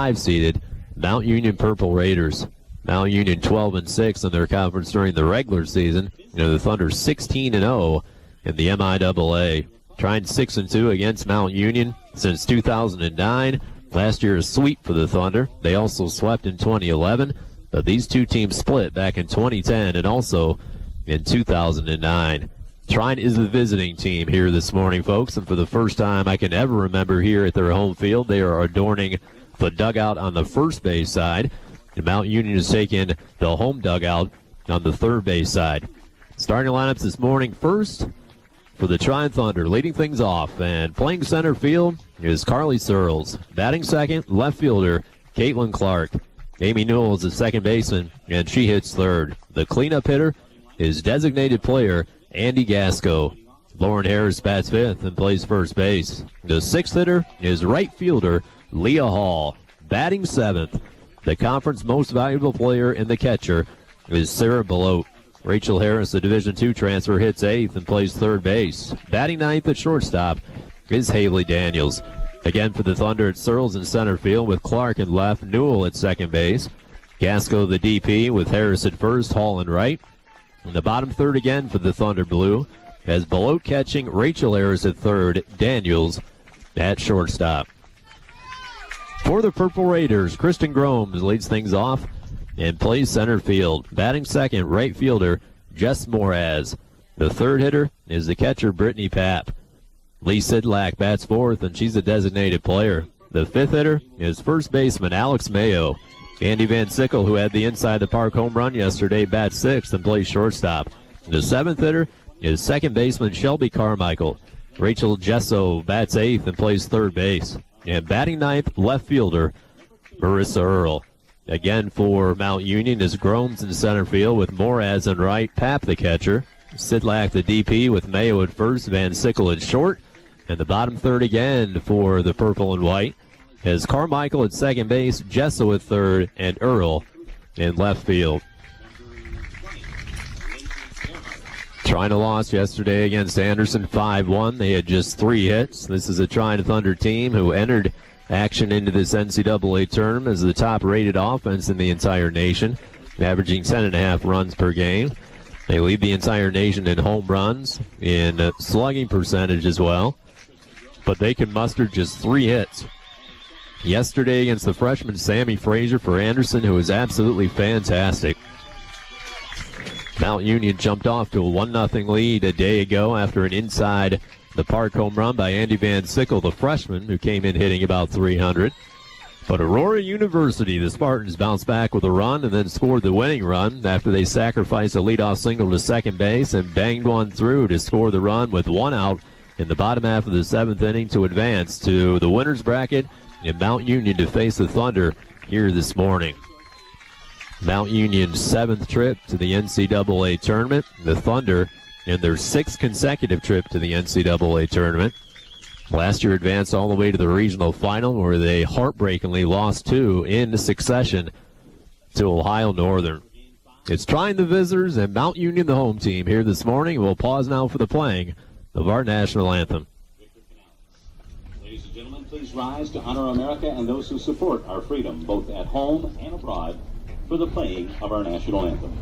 5-seeded Mount Union Purple Raiders. Mount Union 12-6 in their conference during the regular season. The Thunder 16-0 in the MIAA. Trine 6-2 against Mount Union since 2009. Last year a sweep for the Thunder. They also swept in 2011, but these two teams split back in 2010 and also in 2009. Trine is the visiting team here this morning, folks, and for the first time I can ever remember here at their home field, they are adorning the dugout on the first base side. And Mount Union is taking the home dugout on the third base side. Starting lineups this morning, first for the Trine Thunder, leading things off and playing center field is Carly Searles. Batting second, left fielder Caitlin Clark. Amy Newell is the second baseman, and she hits third. The cleanup hitter is designated player Andy Gasco. Lauren Harris bats fifth and plays first base. The sixth hitter is right fielder Leah Hall. Batting seventh, the conference most valuable player in the catcher is Sarah Belote. Rachel Harris, the Division II transfer, hits eighth and plays third base. Batting ninth at shortstop is Haley Daniels. Again for the Thunder, it's Searles in center field with Clark in left, Newell at second base. Gasco the DP with Harris at first, Hall in right. In the bottom third again for the Thunder Blue as Belote catching, Rachel Harris at third, Daniels at shortstop. For the Purple Raiders, Kristen Gromes leads things off and plays center field. Batting second, right fielder Jess Moraz. The third hitter is the catcher Brittany Papp. Lee Sidlak bats fourth, and she's a designated player. The fifth hitter is first baseman Alex Mayo. Andy Van Sickle, who had the inside the park home run yesterday, bats sixth and plays shortstop. The seventh hitter is second baseman Shelby Carmichael. Rachel Gesso bats eighth and plays third base. And batting ninth, left fielder Marissa Earle. Again for Mount Union is Gromes in center field with Moraz in right, Papp the catcher. Sidlak the DP with Mayo at first, Van Sickle at short. And the bottom third again for the purple and white is Carmichael at second base, Gesso at third, and Earle in left field. Trine lost yesterday against Anderson 5-1. They had just 3 hits. This is a Trine Thunder team who entered action into this NCAA tournament as the top-rated offense in the entire nation, averaging 10.5 runs per game. They lead the entire nation in home runs, in slugging percentage as well, but they can muster just 3 hits. Yesterday against the freshman Sammy Frazier for Anderson, who was absolutely fantastic. Mount Union jumped off to a 1-0 lead a day ago after an inside the park home run by Andy Van Sickle, the freshman, who came in hitting about 300. But Aurora University, the Spartans, bounced back with a run and then scored the winning run after they sacrificed a leadoff single to second base and banged one through to score the run with 1 out in the bottom half of the 7th inning to advance to the winner's bracket and Mount Union to face the Thunder here this morning. Mount Union's 7th trip to the NCAA tournament. The Thunder in their 6th consecutive trip to the NCAA tournament. Last year advanced all the way to the regional final where they heartbreakingly lost 2 in succession to Ohio Northern. It's Trine the visitors and Mount Union the home team here this morning. We'll pause now for the playing of our national anthem. Ladies and gentlemen, please rise to honor America and those who support our freedom, both at home and abroad, for the playing of our national anthem.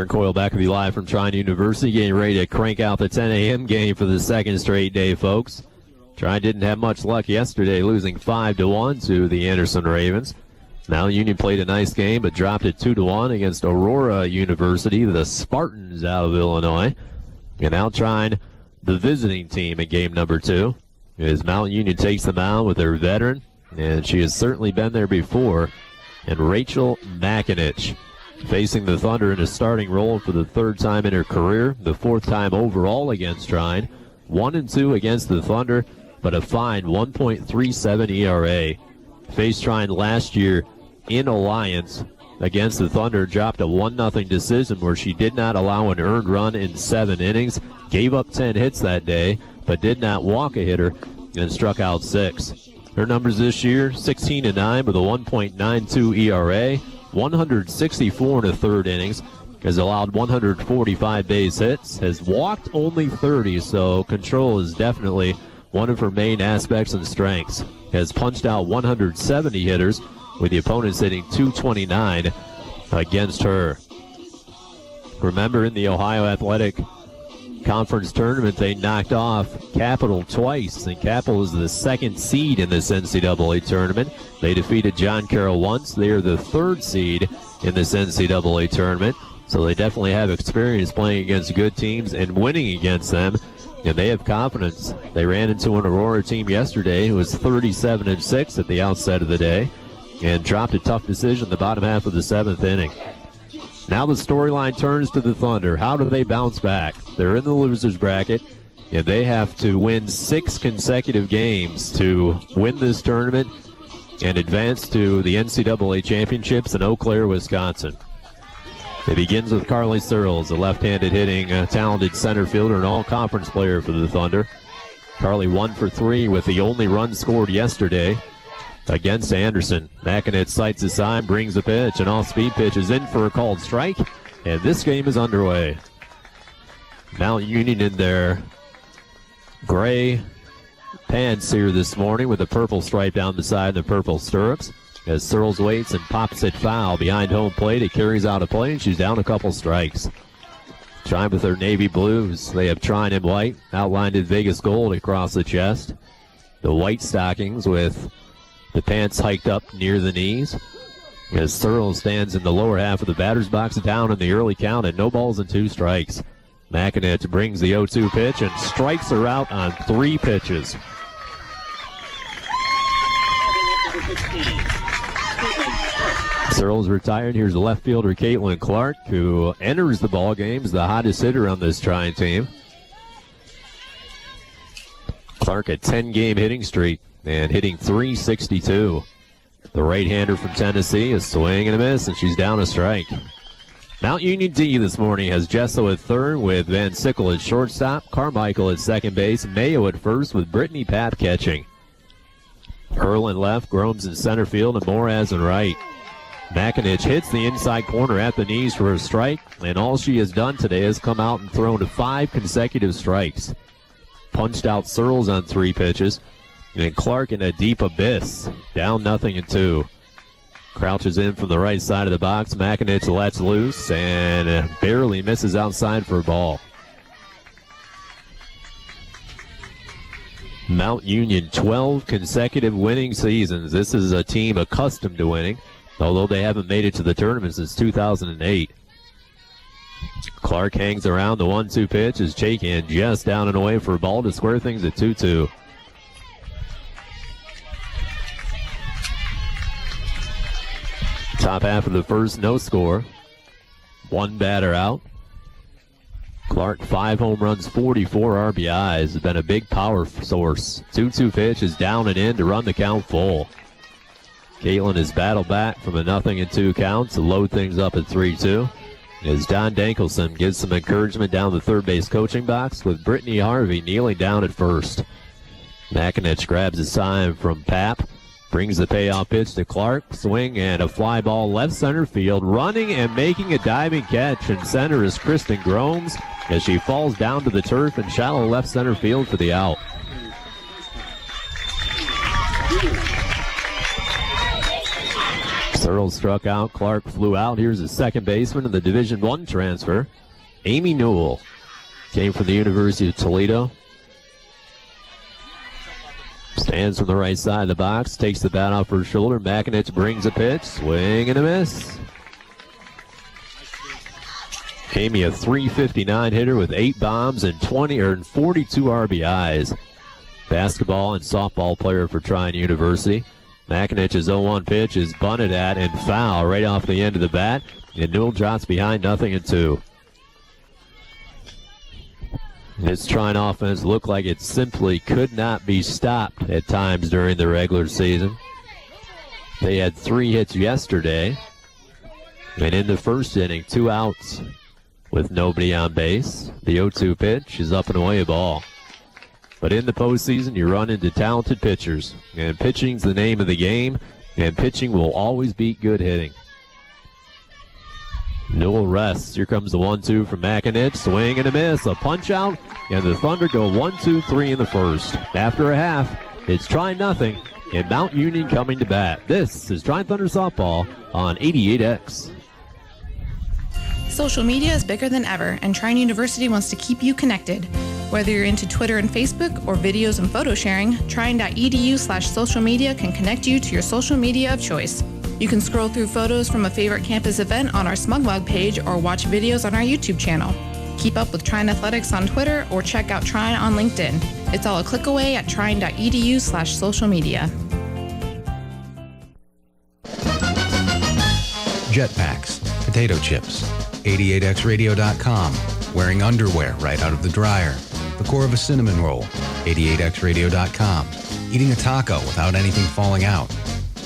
Aaron Coyle back with you live from Trine University, getting ready to crank out the 10 a.m. game for the second straight day, folks. Trine didn't have much luck yesterday, losing 5-1 to the Anderson Ravens. Mount Union played a nice game, but dropped it 2-1 against Aurora University, the Spartans out of Illinois. And now Trine, the visiting team in game number 2, as Mount Union takes them out with their veteran, and she has certainly been there before, and Rachel Makinich facing the Thunder in a starting role for the 3rd time in her career, the 4th time overall against Trine. 1-2 against the Thunder, but a fine 1.37 ERA. Faced Trine last year in Alliance against the Thunder, dropped a 1-0 decision where she did not allow an earned run in 7 innings, gave up 10 hits that day, but did not walk a hitter and struck out 6. Her numbers this year, 16-9 with a 1.92 ERA, 164 in the 3rd innings, has allowed 145 base hits, has walked only 30, so control is definitely one of her main aspects and strengths. Has punched out 170 hitters, with the opponents hitting 229 against her. Remember, in the Ohio Athletic Conference Tournament, they knocked off Capital twice, and Capital is the 2nd seed in this NCAA tournament. They defeated John Carroll once. They are the 3rd seed in this NCAA tournament, so they definitely have experience playing against good teams and winning against them, and they have confidence. They ran into an Aurora team yesterday who was 37-6 at the outset of the day and dropped a tough decision in the bottom half of the 7th inning. Now the storyline turns to the Thunder. How do they bounce back? They're in the losers bracket, and they have to win 6 consecutive games to win this tournament and advance to the NCAA championships in Eau Claire, Wisconsin. It begins with Carly Searles, a left-handed hitting talented center fielder and all-conference player for the Thunder. Carly 1 for 3 with the only run scored yesterday against Anderson. Makinich sights his sign, brings a pitch, an off-speed pitch is in for a called strike, and this game is underway. Mount Union in their gray pants here this morning with a purple stripe down the side and the purple stirrups. As Searles waits and pops it foul behind home plate, it carries out a play, and she's down a couple strikes. Trine with their navy blues. They have Trine in white, outlined in Vegas gold across the chest. The white stockings with the pants hiked up near the knees. As Searles stands in the lower half of the batter's box, down in the early count at no balls and 2 strikes. Makinich brings the 0-2 pitch and strikes her out on 3 pitches. Searles retired. Here's the left fielder, Caitlin Clark, who enters the ball games, the hottest hitter on this Trine team. Clark a 10-game hitting streak and hitting .362. The right-hander from Tennessee is swing and a miss, and she's down a strike. Mount Union D this morning has Jesso at 3rd with Van Sickle at shortstop, Carmichael at 2nd base, Mayo at 1st with Brittany Papp catching. Earl in left, Gromes in center field, and Moraz in right. Makinich hits the inside corner at the knees for a strike, and all she has done today is come out and thrown 5 consecutive strikes. Punched out Searles on 3 pitches, and Clark in a deep abyss, down 0-2. Crouches in from the right side of the box. Makinich lets loose and barely misses outside for a ball. Mount Union, 12 consecutive winning seasons. This is a team accustomed to winning, although they haven't made it to the tournament since 2008. Clark hangs around. The 1-2 pitch is Chaikin just down and away for a ball to square things at 2-2. Top half of the first, no score. 1 batter out. Clark, 5 home runs, 44 RBIs. Has been a big power source. 2-2 pitch is down and in to run the count full. Caitlin has battled back from a 0-2 count to load things up at 3-2. As Don Dankelson gives some encouragement down the third base coaching box with Brittany Harvey kneeling down at first. Makinich grabs a sign from Papp. Brings the payoff pitch to Clark. Swing and a fly ball left center field. Running and making a diving catch in center is Kristen Gromes as she falls down to the turf in shallow left center field for the out. Merrill struck out. Clark flew out. Here's the second baseman in the Division I transfer. Amy Newell came from the University of Toledo. Stands from the right side of the box, takes the bat off her shoulder. Makinich brings a pitch, swing and a miss. Amy, a .359 hitter with 8 bombs and 42 RBIs. Basketball and softball player for Trine University. Makinich's 0-1 pitch is bunted at and foul right off the end of the bat. And Newell drops behind 0-2. This Trine offense looked like it simply could not be stopped at times during the regular season. They had 3 hits yesterday. And in the first inning, 2 outs with nobody on base. The 0-2 pitch is up and away, a ball. But in the postseason, you run into talented pitchers. And pitching's the name of the game. And pitching will always beat good hitting. Newell rests. Here comes the 1-2 from Makinich. Swing and a miss. A punch out. And the Thunder go 1-2-3 in the first. After a half, it's Trine nothing. And Mount Union coming to bat. This is Trine Thunder Softball on 88X. Social media is bigger than ever, and Trine University wants to keep you connected. Whether you're into Twitter and Facebook or videos and photo sharing, trine.edu/social media can connect you to your social media of choice. You can scroll through photos from a favorite campus event on our Smugmug page or watch videos on our YouTube channel. Keep up with Trine Athletics on Twitter or check out Trine on LinkedIn. It's all a click away at trine.edu/social media. Jetpacks, potato chips, 88xradio.com, wearing underwear right out of the dryer, the core of a cinnamon roll, 88xradio.com, eating a taco without anything falling out,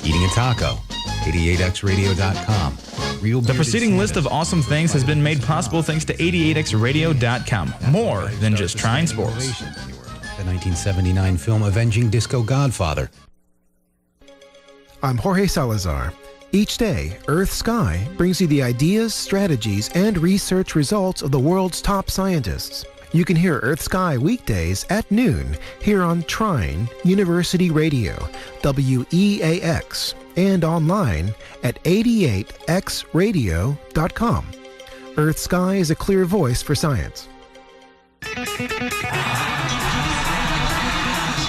eating a taco, 88xradio.com. The preceding list of awesome things has been made possible thanks to 88xradio.com. More than just Trine Sports. The 1979 film Avenging Disco Godfather. I'm Jorge Salazar. Each day, Earth Sky brings you the ideas, strategies, and research results of the world's top scientists. You can hear Earth Sky weekdays at noon here on Trine University Radio, WEAX, and online at 88xradio.com. Earth Sky is a clear voice for science.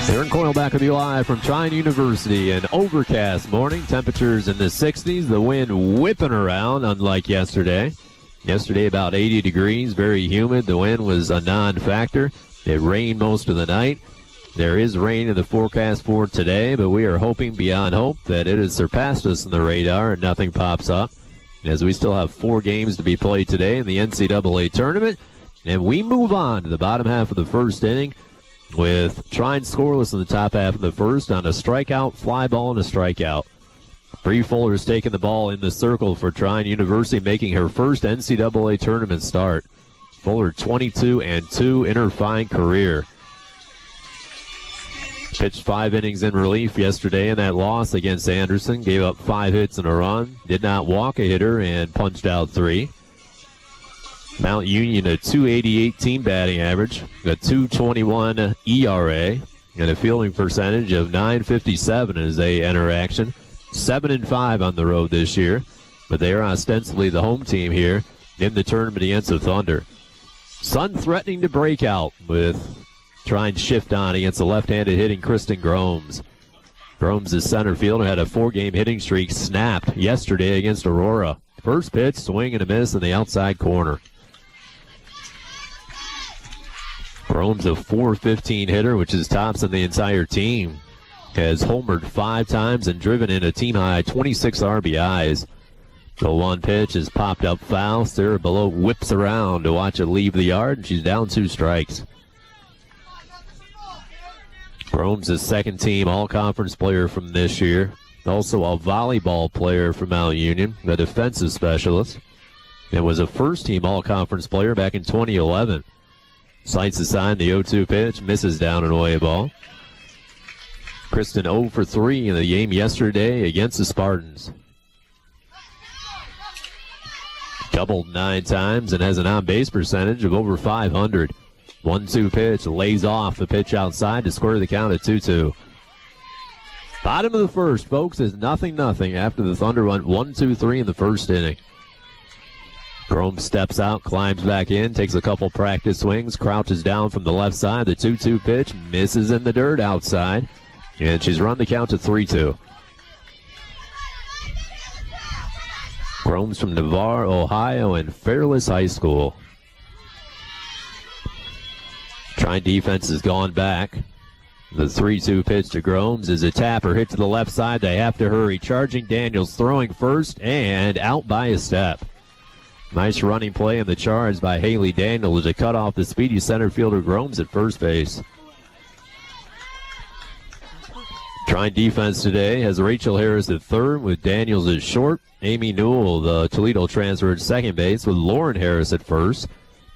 Aaron Coyle back with you live from Trine University. An overcast morning, temperatures in the 60s, the wind whipping around unlike yesterday. Yesterday about 80 degrees, very humid. The wind was a non-factor. It rained most of the night. There is rain in the forecast for today, but we are hoping beyond hope that it has surpassed us in the radar and nothing pops up, as we still have 4 games to be played today in the NCAA tournament. And we move on to the bottom half of the first inning with Trine scoreless in the top half of the first on a strikeout, fly ball, and a strikeout. Bree Fuller's taking the ball in the circle for Trine University, making her first NCAA tournament start. Fuller 22-2 in her fine career. Pitched 5 innings in relief yesterday in that loss against Anderson. Gave up 5 hits and a run. Did not walk a hitter and punched out 3. Mount Union, a .288 team batting average, a .221 ERA, and a fielding percentage of .957 as they enter action. 7-5 on the road this year, but they are ostensibly the home team here in the tournament against the Thunder. Sun threatening to break out with trying to shift on against the left-handed hitting Kristen Gromes. Gromes, the center fielder, had a 4-game hitting streak snapped yesterday against Aurora. First pitch, swing and a miss in the outside corner. Gromes, a .415 hitter, which is tops in the entire team. Has homered 5 times and driven in a team-high 26 RBIs. The 1 pitch is popped up foul. Sarah Below whips around to watch it leave the yard, and she's down 2 strikes. Gromes, a second-team all-conference player from this year. Also a volleyball player from Mount Union, a defensive specialist. And was a first-team all-conference player back in 2011. Sights aside, the 0-2 pitch, misses down and away a ball. Kristen 0 for 3 in the game yesterday against the Spartans. Doubled 9 times and has an on-base percentage of over .500. 1-2 pitch, lays off the pitch outside to score the count at 2-2. Bottom of the first, folks, is 0-0 after the Thunder went 1-2-3 in the first inning. Grome steps out, climbs back in, takes a couple practice swings, crouches down from the left side. The 2-2 pitch misses in the dirt outside, and she's run the count to 3-2. Grome's from Navarre, Ohio, and Fairless High School. Trine defense has gone back. The 3-2 pitch to Gromes is a tapper hit to the left side. They have to hurry. Charging Daniels, throwing first and out by a step. Nice running play in the charge by Haley Daniels to cut off the speedy center fielder Gromes at first base. Trine defense today has Rachel Harris at third with Daniels at short. Amy Newell, the Toledo transfer, at second base with Lauren Harris at first.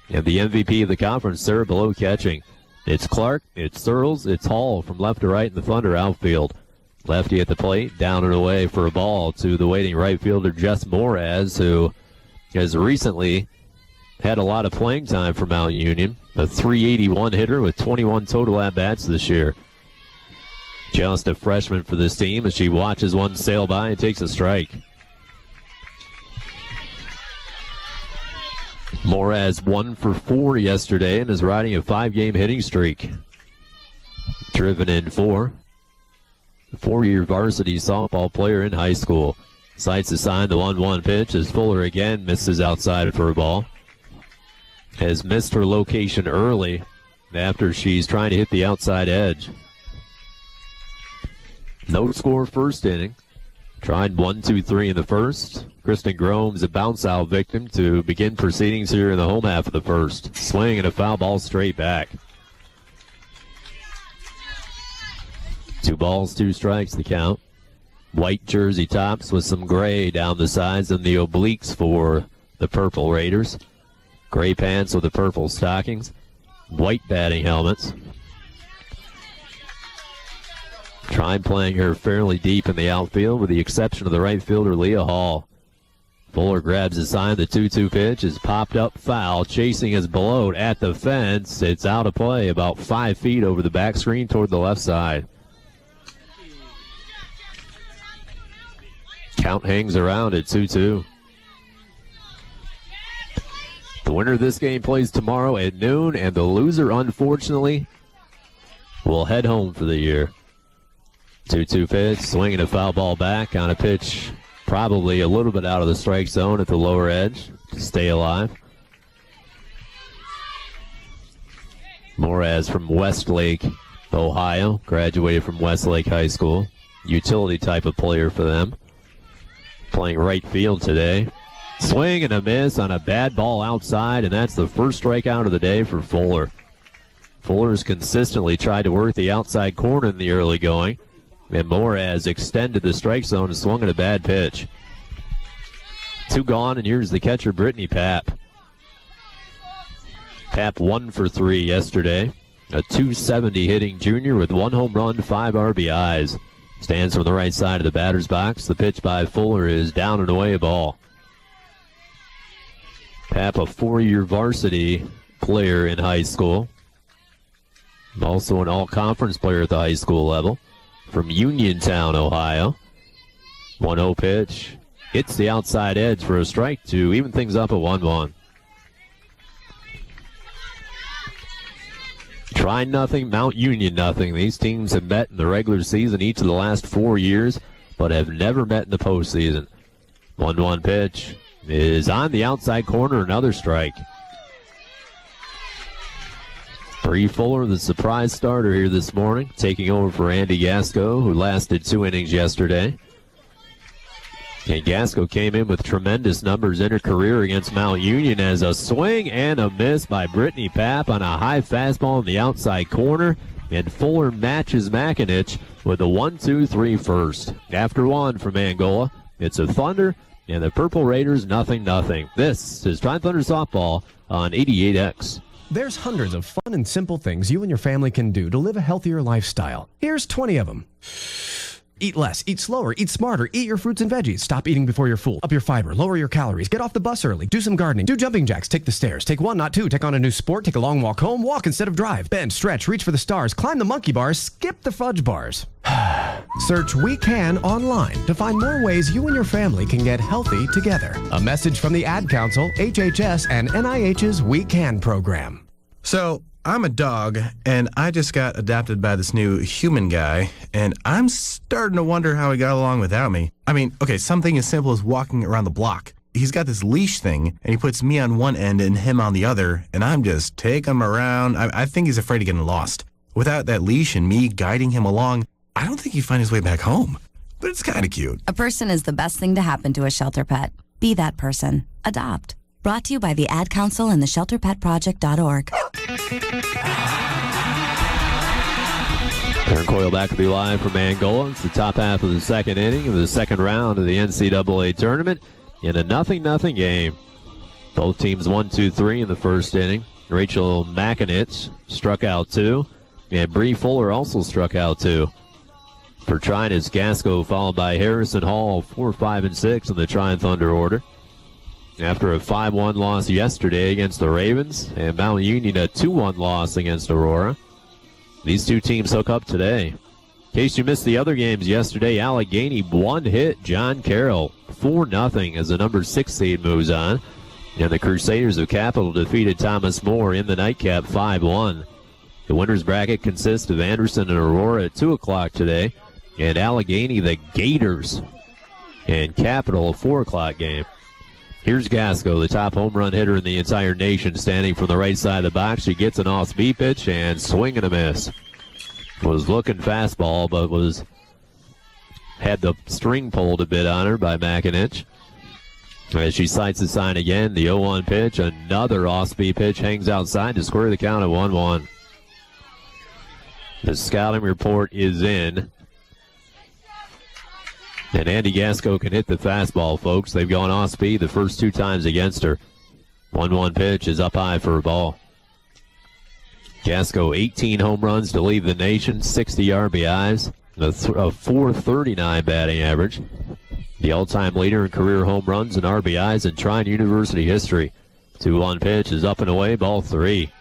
And the MVP of the conference, Sarah Below, catching. It's Clark, it's Searles, it's Hall from left to right in the Thunder outfield. Lefty at the plate, down and away for a ball to the waiting right fielder Jess Moraz, who has recently had a lot of playing time for Mount Union. A .381 hitter with 21 total at-bats this year. Just a freshman for this team as she watches one sail by and takes a strike. Moraz 1 for 4 yesterday and is riding a 5-game hitting streak. Driven in 4. A 4-year varsity softball player in high school. Sights assigned the 1-1 pitch as Fuller again misses outside for a ball. Has missed her location early after she's trying to hit the outside edge. No score first inning. Tried 1-2-3 in the first. Kristen Gromes, a bounce-out victim to begin proceedings here in the home half of the first. Swing and a foul ball straight back. 2 balls, 2 strikes the count. White jersey tops with some gray down the sides and the obliques for the Purple Raiders. Gray pants with the purple stockings. White batting helmets. Trine playing her fairly deep in the outfield with the exception of the right fielder Leah Hall. Fuller grabs a sign. The 2-2 pitch is popped up foul. Chasing is Below at the fence. It's out of play about 5 feet over the back screen toward the left side. Count hangs around at 2-2. The winner of this game plays tomorrow at noon, and the loser, unfortunately, will head home for the year. 2-2 pitch, swinging a foul ball back on a pitch probably a little bit out of the strike zone at the lower edge to stay alive. Moraz from Westlake, Ohio, graduated from Westlake High School. Utility type of player for them. Playing right field today. Swing and a miss on a bad ball outside, and that's the first strikeout of the day for Fuller. Fuller's consistently tried to work the outside corner in the early going, and Moraz extended the strike zone and swung at a bad pitch. 2 gone, and here's the catcher, Brittany Papp. Papp 1 for 3 yesterday. A .270 hitting junior with 1 home run, 5 RBIs. Stands from the right side of the batter's box. The pitch by Fuller is down and away, a ball. Papp, a 4-year varsity player in high school. Also an all-conference player at the high school level. From Uniontown, Ohio. 1-0 pitch. Hits the outside edge for a strike to even things up at 1-1. Trine nothing, Mount Union nothing. These teams have met in the regular season each of the last 4 years, but have never met in the postseason. 1-1 pitch is on the outside corner, another strike. Bree Fuller, the surprise starter here this morning, taking over for Andy Gasco, who lasted 2 innings yesterday. And Gasco came in with tremendous numbers in her career against Mount Union as a swing and a miss by Brittany Papp on a high fastball in the outside corner. And Fuller matches Makinich with a 1-2-3 first. After 1 from Angola, it's a Thunder and the Purple Raiders 0-0. This is Trine Thunder Softball on 88X. There's hundreds of fun and simple things you and your family can do to live a healthier lifestyle. Here's 20 of them. Eat less, eat slower, eat smarter, eat your fruits and veggies. Stop eating before you're full. Up your fiber, lower your calories, get off the bus early, do some gardening, do jumping jacks, take the stairs, take one, not two, take on a new sport, take a long walk home, walk instead of drive, bend, stretch, reach for the stars, climb the monkey bars, skip the fudge bars. Search We Can online to find more ways you and your family can get healthy together. A message from the Ad Council, HHS, and NIH's We Can program. So, I'm a dog, and I just got adopted by this new human guy, and I'm starting to wonder how he got along without me. I mean, okay, something as simple as walking around the block. He's got this leash thing, and he puts me on one end and him on the other, and I'm just taking him around. I think he's afraid of getting lost. Without that leash and me guiding him along, I don't think he'd find his way back home. But it's kind of cute. A person is the best thing to happen to a shelter pet. Be that person. Adopt. Brought to you by the Ad Council and the ShelterPetProject.org. Aaron Coyle back to be live from Angola. It's the top half of the second inning of the second round of the NCAA tournament in a 0-0 game. Both teams 1-2-3 in the first inning. Rachel McInitz struck out 2, and Bree Fuller also struck out 2. For Trine, it's Gasco followed by Harrison Hall, 4, 5, and 6 in the Trine Thunder order. After a 5-1 loss yesterday against the Ravens, and Mount Union a 2-1 loss against Aurora. These two teams hook up today. In case you missed the other games yesterday, Allegheny one hit John Carroll 4-0 as the number 6 seed moves on. And the Crusaders of Capital defeated Thomas More in the nightcap 5-1. The winners bracket consists of Anderson and Aurora at 2 o'clock today, and Allegheny the Gators and Capital a 4 o'clock game. Here's Gasco, the top home run hitter in the entire nation, standing from the right side of the box. She gets an off-speed pitch and swing and a miss. Was looking fastball, but had the string pulled a bit on her by McInitz. As she sights the sign again, the 0-1 pitch, another off-speed pitch, hangs outside to square the count at 1-1. The scouting report is in. And Andy Gasco can hit the fastball, folks. They've gone off speed the first 2 times against her. 1-1 pitch is up high for a ball. Gasco 18 home runs to lead the nation, 60 RBIs, a .439 batting average. The all-time leader in career home runs and RBIs in Trine University history. 2-1 pitch is up and away, ball 3.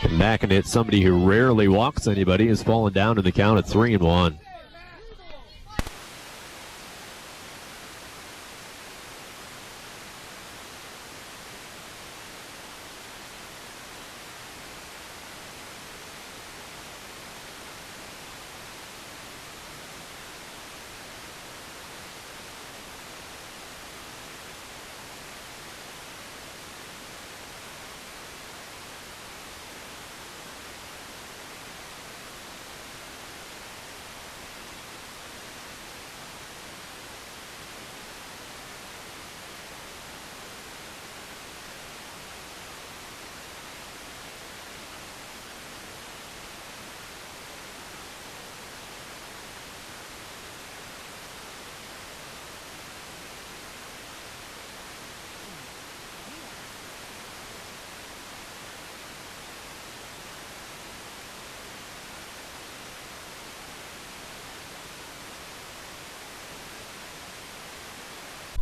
And McInitz, somebody who rarely walks anybody, has fallen down in the count at 3-1.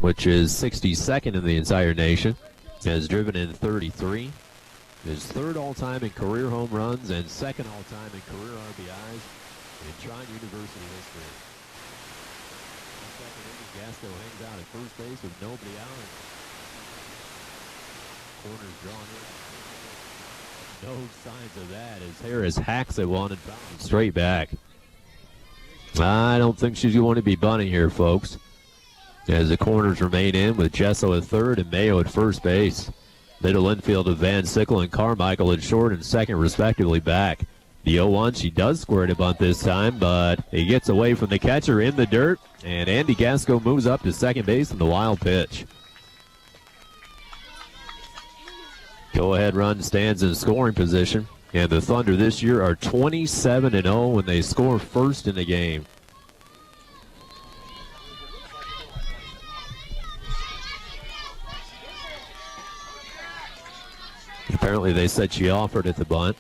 Which is 62nd in the entire nation, has driven in 33, his 3rd all-time in career home runs and 2nd all-time in career RBIs in Trine University history. Second inning, Gasco hangs out at first base with nobody out. Corners drawn in. No signs of that as Harris hacks at one and bounces straight back. I don't think she's going to be bunting here, folks, as the corners remain in with Jesso at third and Mayo at first base. Middle infield of Van Sickle and Carmichael at short and second respectively back. The 0-1, she does square to bunt this time, but he gets away from the catcher in the dirt, and Andy Gasco moves up to second base in the wild pitch. Go-ahead run stands in scoring position, and the Thunder this year are 27-0 when they score first in the game. Apparently they said she offered at the bunt,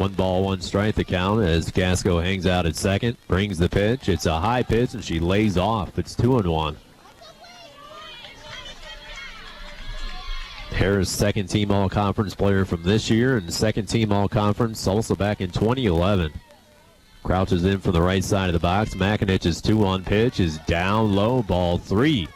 1 ball, 1 strike the count as Gasco hangs out at second, brings the pitch. It's a high pitch, and she lays off. It's 2-1. Harris, second team all-conference player from this year, and second team all-conference also back in 2011. Crouches in from the right side of the box. Makinich's 2-1 pitch is down low, ball 3.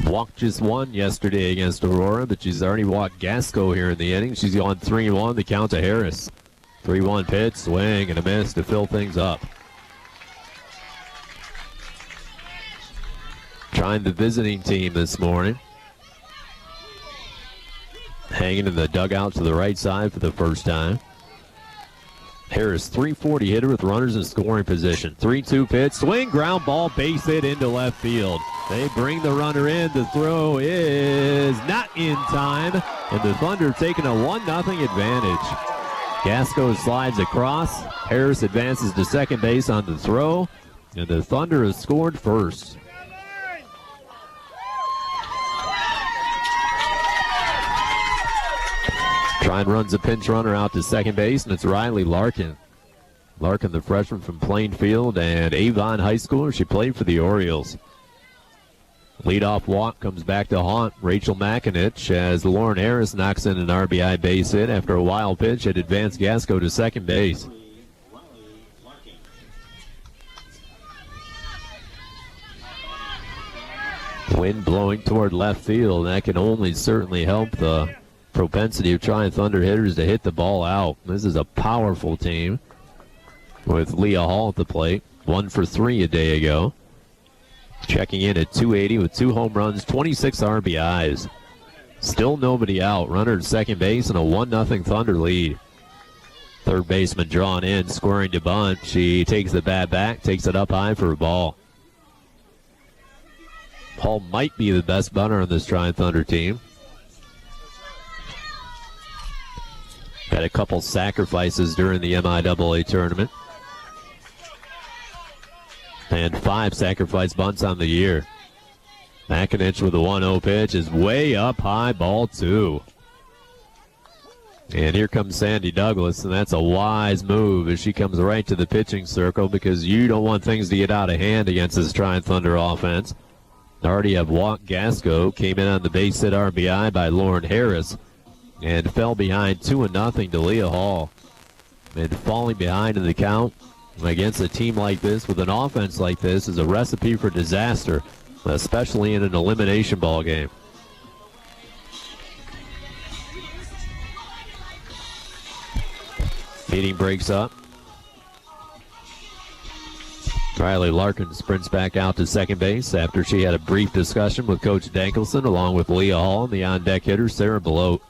Walked just 1 yesterday against Aurora, but she's already walked Gasco here in the inning. She's gone 3-1, the count to Harris. 3-1 pitch, swing, and a miss to fill things up. Trying the visiting team this morning. Hanging in the dugout to the right side for the first time. Harris, 340 hitter with runners in scoring position. 3-2 pitch, swing, ground ball, base hit into left field. They bring the runner in. The throw is not in time, and the Thunder taking a 1-0 advantage. Gasco slides across. Harris advances to second base on the throw, and the Thunder has scored first. Trine runs a pinch runner out to second base, and it's Riley Larkin. Larkin, the freshman from Plainfield and Avon High School. She played for the Orioles. Leadoff walk comes back to haunt Rachel Makinich as Lauren Harris knocks in an RBI base hit after a wild pitch at advanced Gasco to second base. Wind blowing toward left field. That can only certainly help the propensity of Trine Thunder hitters to hit the ball out. This is a powerful team with Leah Hall at the plate. 1 for 3 a day ago. Checking in at 280 with 2 home runs, 26 RBIs. Still nobody out. Runner at second base and a 1-0 Thunder lead. Third baseman drawn in, squaring to bunt. She takes the bat back, takes it up high for a ball. Hall might be the best bunter on this Trine Thunder team. Had a couple sacrifices during the MIAA tournament. And 5 sacrifice bunts on the year. Makinich with a 1-0 pitch is way up high, ball 2. And here comes Sandy Douglas, and that's a wise move as she comes right to the pitching circle because you don't want things to get out of hand against this Trine Thunder offense. Already have walked Gasco, came in on the base hit RBI by Lauren Harris, and fell behind 2-0 to Leah Hall. And falling behind in the count against a team like this with an offense like this is a recipe for disaster, especially in an elimination ball game. Meeting breaks up. Riley Larkin sprints back out to second base after she had a brief discussion with Coach Dankelson along with Leah Hall and the on-deck hitter Sarah Belote.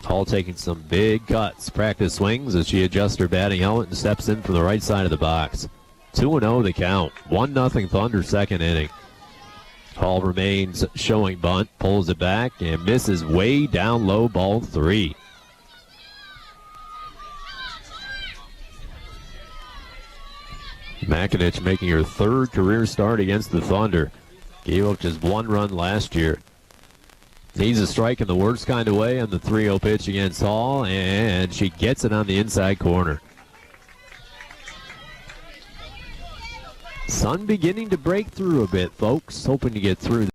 Hall taking some big cuts, practice swings as she adjusts her batting helmet and steps in from the right side of the box. 2-0 the count. 1-0 Thunder second inning. Hall remains showing bunt, pulls it back, and misses way down low, ball 3. Makinich making her 3rd career start against the Thunder. Gave up just 1 run last year. Needs a strike in the worst kind of way on the 3-0 pitch against Hall, and she gets it on the inside corner. Sun beginning to break through a bit, folks. Hoping to get through